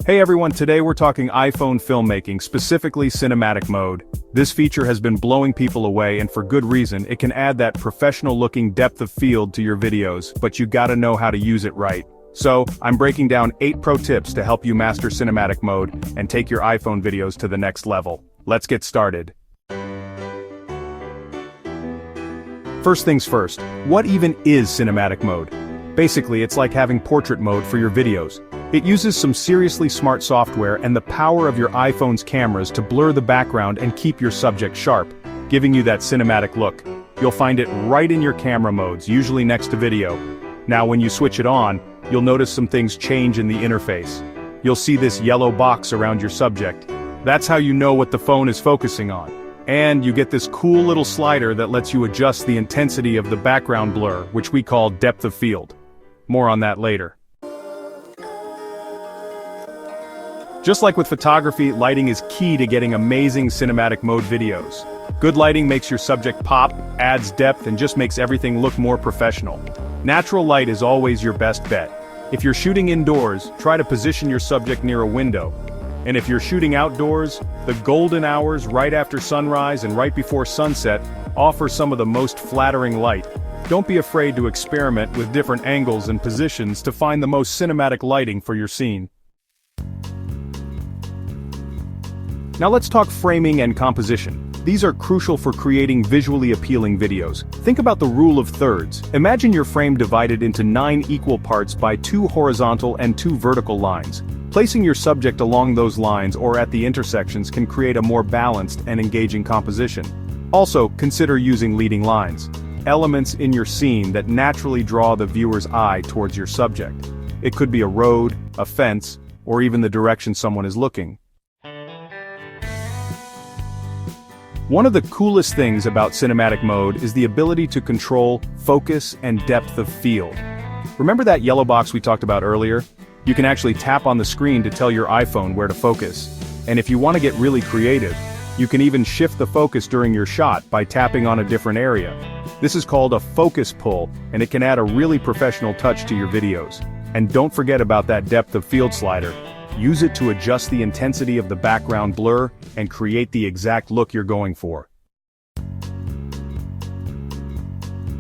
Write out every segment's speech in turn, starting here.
Hey everyone, today we're talking iPhone filmmaking, specifically cinematic mode. This feature has been blowing people away, and for good reason. It can add that professional-looking depth of field to your videos, but you gotta know how to use it right. So, I'm breaking down 8 pro tips to help you master cinematic mode and take your iPhone videos to the next level. Let's get started. First things first, what even is cinematic mode? Basically, it's like having portrait mode for your videos. It uses some seriously smart software and the power of your iPhone's cameras to blur the background and keep your subject sharp, giving you that cinematic look. You'll find it right in your camera modes, usually next to video. Now when you switch it on, you'll notice some things change in the interface. You'll see this yellow box around your subject. That's how you know what the phone is focusing on. And you get this cool little slider that lets you adjust the intensity of the background blur, which we call depth of field. More on that later. Just like with photography, lighting is key to getting amazing cinematic mode videos. Good lighting makes your subject pop, adds depth, and just makes everything look more professional. Natural light is always your best bet. If you're shooting indoors, try to position your subject near a window. And if you're shooting outdoors, the golden hours right after sunrise and right before sunset offer some of the most flattering light. Don't be afraid to experiment with different angles and positions to find the most cinematic lighting for your scene. Now let's talk framing and composition. These are crucial for creating visually appealing videos. Think about the rule of thirds. Imagine your frame divided into 9 equal parts by 2 horizontal and 2 vertical lines. Placing your subject along those lines or at the intersections can create a more balanced and engaging composition. Also, consider using leading lines. Elements in your scene that naturally draw the viewer's eye towards your subject. It could be a road, a fence, or even the direction someone is looking. One of the coolest things about cinematic mode is the ability to control focus and depth of field. Remember that yellow box we talked about earlier? You can actually tap on the screen to tell your iPhone where to focus. And if you want to get really creative, you can even shift the focus during your shot by tapping on a different area. This is called a focus pull, and it can add a really professional touch to your videos. And don't forget about that depth of field slider. Use it to adjust the intensity of the background blur and create the exact look you're going for.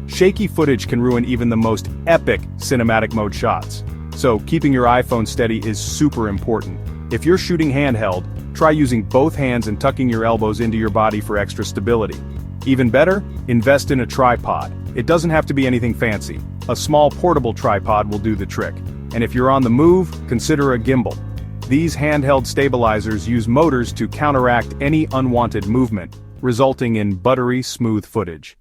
Shaky footage can ruin even the most epic cinematic mode shots. So keeping your iPhone steady is super important. If you're shooting handheld, try using both hands and tucking your elbows into your body for extra stability. Even better, invest in a tripod. It doesn't have to be anything fancy. A small portable tripod will do the trick. And if you're on the move, consider a gimbal. These handheld stabilizers use motors to counteract any unwanted movement, resulting in buttery smooth footage.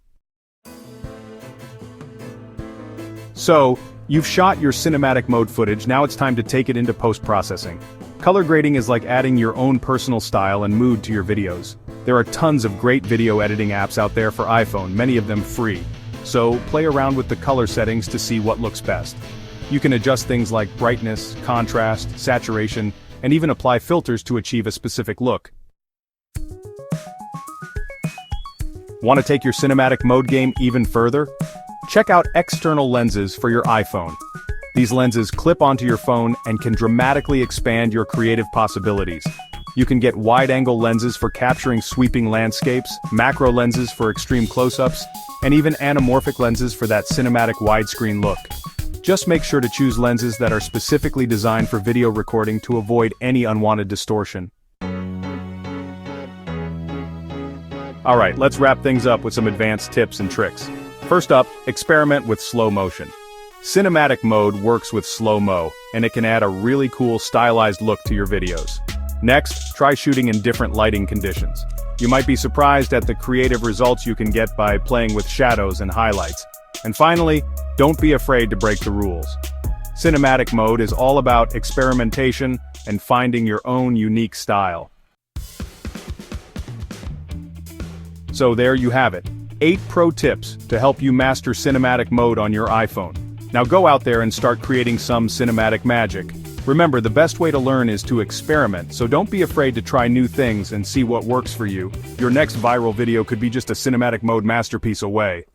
So, you've shot your cinematic mode footage, now it's time to take it into post-processing. Color grading is like adding your own personal style and mood to your videos. There are tons of great video editing apps out there for iPhone, many of them free. So, play around with the color settings to see what looks best. You can adjust things like brightness, contrast, saturation, and even apply filters to achieve a specific look. Want to take your cinematic mode game even further? Check out external lenses for your iPhone. These lenses clip onto your phone and can dramatically expand your creative possibilities. You can get wide-angle lenses for capturing sweeping landscapes, macro lenses for extreme close-ups, and even anamorphic lenses for that cinematic widescreen look. Just make sure to choose lenses that are specifically designed for video recording to avoid any unwanted distortion. Alright, let's wrap things up with some advanced tips and tricks. First up, experiment with slow motion. Cinematic mode works with slow-mo, and it can add a really cool stylized look to your videos. Next, try shooting in different lighting conditions. You might be surprised at the creative results you can get by playing with shadows and highlights. And finally, don't be afraid to break the rules. Cinematic mode is all about experimentation and finding your own unique style. So there you have it. 8 pro tips to help you master cinematic mode on your iPhone. Now go out there and start creating some cinematic magic. Remember, the best way to learn is to experiment, so don't be afraid to try new things and see what works for you. Your next viral video could be just a cinematic mode masterpiece away.